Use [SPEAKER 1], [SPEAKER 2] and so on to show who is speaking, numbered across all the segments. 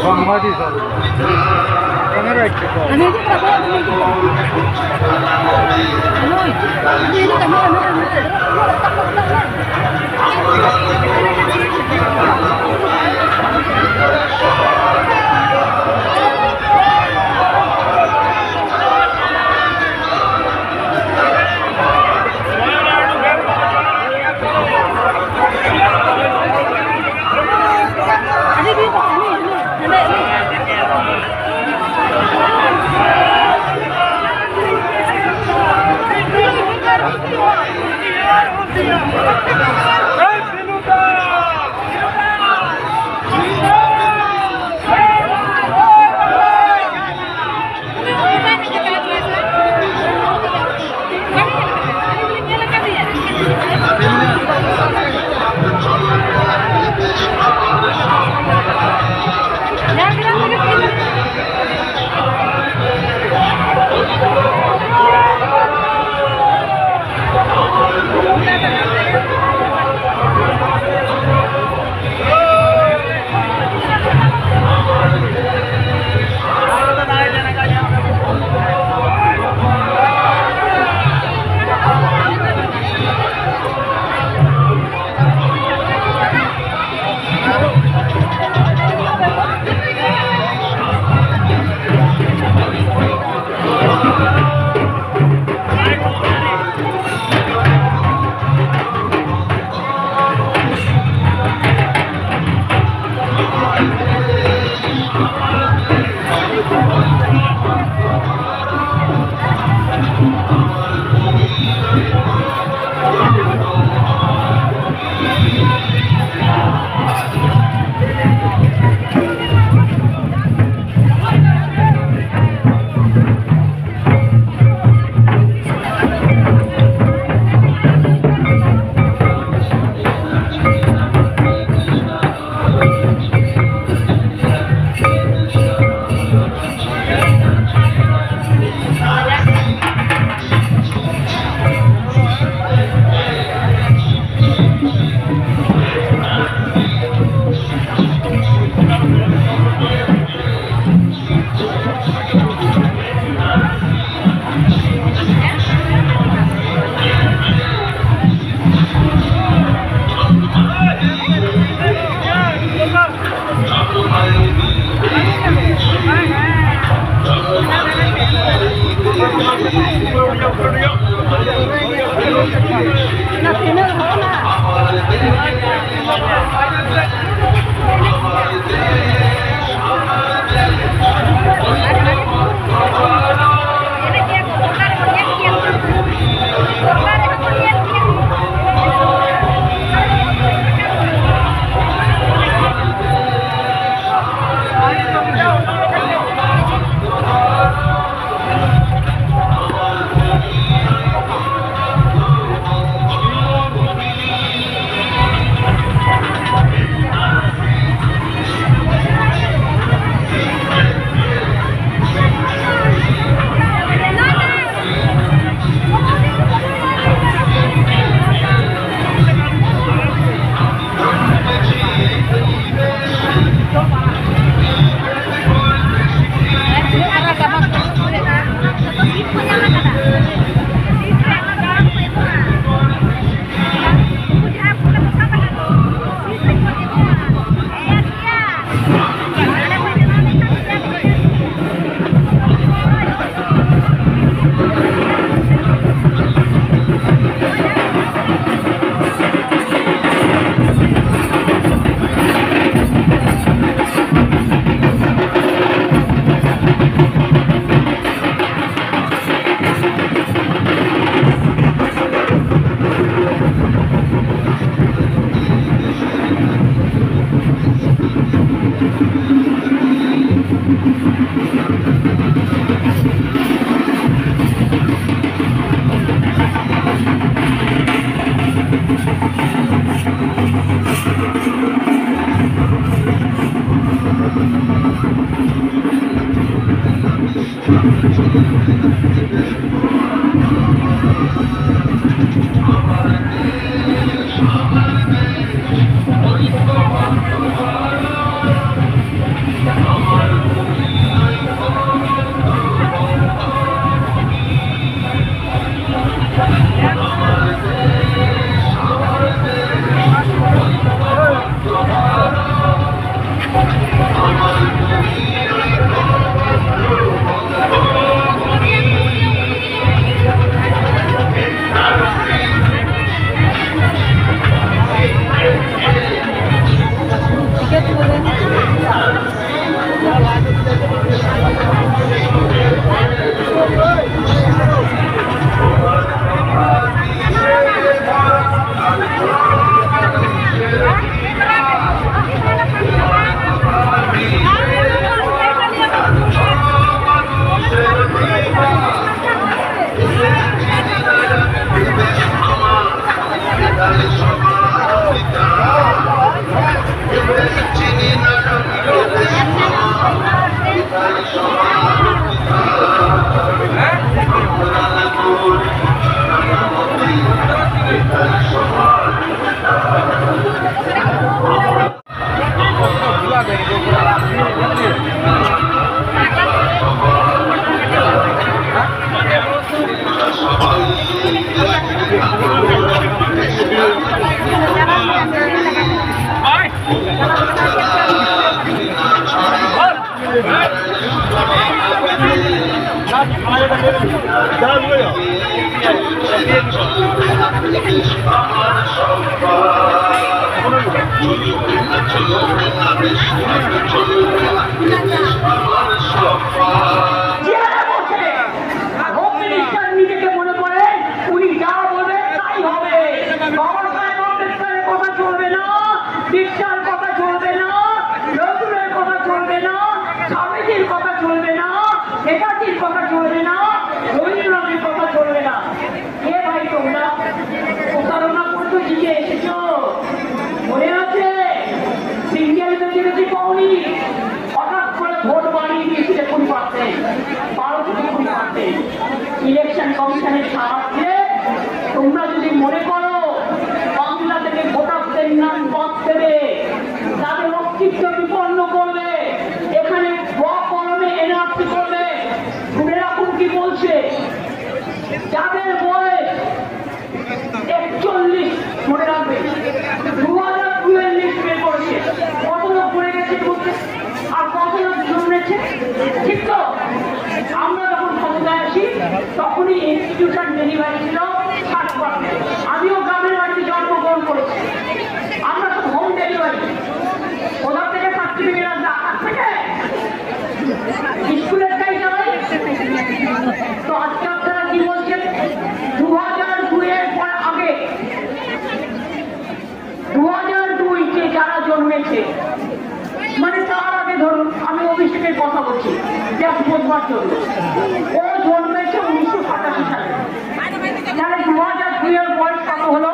[SPEAKER 1] Somebody is over. Camera
[SPEAKER 2] election কমিশনের সাহায্যে তোমরা যদি মনে করো বাংলা থেকে ভোটারদের নাম বাদ দেবে, তাদের অস্তিত্ব বিপন্ন করবে, এখানে কলমে এনআরসি করবে, শুনে রাখুন কি বলছে, যাদের বয়স 41 মনে রাখবে 2002 লিস্ট বের করেছে, কত লোক পড়ে গেছে বলছে আর কত লোক জন্মেছে, ঠিক তো? আমরা যখন ক্ষমতায় আসি তখনই ইনস্টিটিউশন ডেলিভারি ছিল 60%। আমিও গ্রামের বাড়িতে জন্মগ্রহণ করেছি, আমরা তো হোম ডেলিভারি, ওদের থেকে সার্টিফিকেট আসবে আকাশ থেকে, স্কুলের টাই চালাই। তো আজকে আপনারা কি বলছেন 2002-এর পর আগে 2002-তে যারা জন্মেছে মানে তার আগে ধরুন আমি অভিষেকের কথা বলছি, বোধবার জন্য ও জন্মেছে 1987 সালে, তাহলে 2002-এর বয়স কত হলো?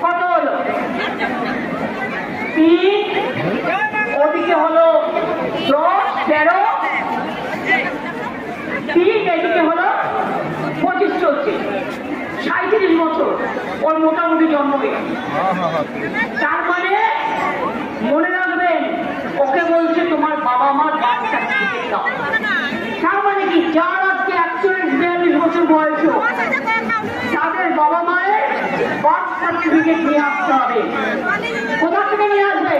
[SPEAKER 2] কত হলো? 3, ওদিকে হলো 10, 13, 3 এদিকে হলো 25 চলছে, 37 বছর ওর মোটামুটি জন্ম হয়ে গেছে। তার মানে মনে রাখবেন ওকে বলছে তোমার বাবা মার বার্থ সার্টিফিকেট দাও। তার মানে কি যার আজকে 41-42 বছর বয়স তাদের বাবা মায়ের বার্থ সার্টিফিকেট নিয়ে আসতে হবে। কোথা থেকে নিয়ে আসবে?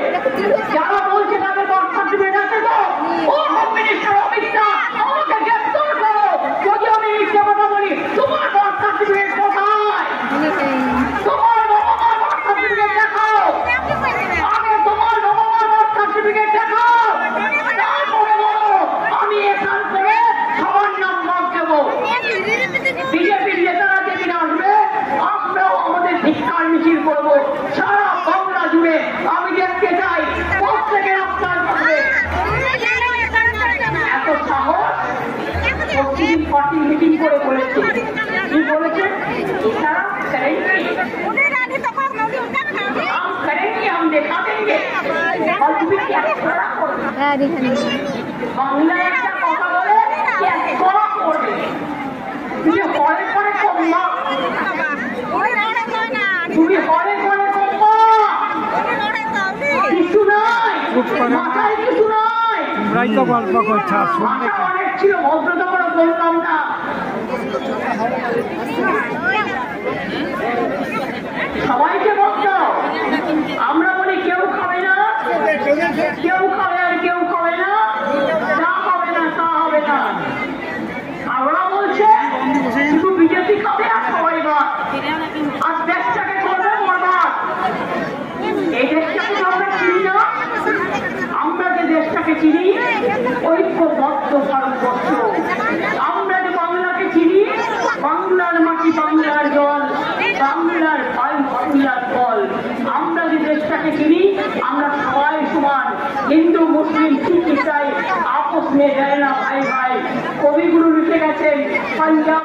[SPEAKER 2] যারা বলছে তাদের বার্থ সার্টিফিকেট আছে তো ও হোম মিনিস্টার অমিত শাহ আমাকে গ্রেফতার করো যদি আমি মিথ্যে কথা বলি। তোমার বার্থ সার্টিফিকেট কোথায়? তোমার বাবা মার বার্থ সার্টিফিকেট দেখাও, আগে তোমার বাবা মার বার্থ সার্টিফিকেট দেখাও, তারপরে বলো আমি এখান থেকে সবার নাম বাদ দেবো। বিজেপির নেতারা যেদিন আসবে আমরাও আমাদের ধিক্কার মিছিল করবো সারা বাংলা জুড়ে। আমি দেখতে চাই প্রত্যেকের আপনার করবে এত সাহস। পশ্চিম পার্টি মিটিং করে বলেছে, কি বলেছে? তারা हम देखा देंगे और बांग्ला একটা কথা বলে
[SPEAKER 1] করে
[SPEAKER 2] মাথায় কিছু নাই।
[SPEAKER 1] তোমরাই তো গল্প করছো আর শুনলে
[SPEAKER 2] মাথা অনেক ছিল, ভদ্রতা করে বললাম না। সবাইকে বলতো, আমরা বলি কেউ খাবে না, কেউ খাবে আর কেউ খাবে না, যা হবে না তা হবে না। আর ওরা বলছে শুধু বিজেপি খাবে আর সবাই বা। আজ দেখ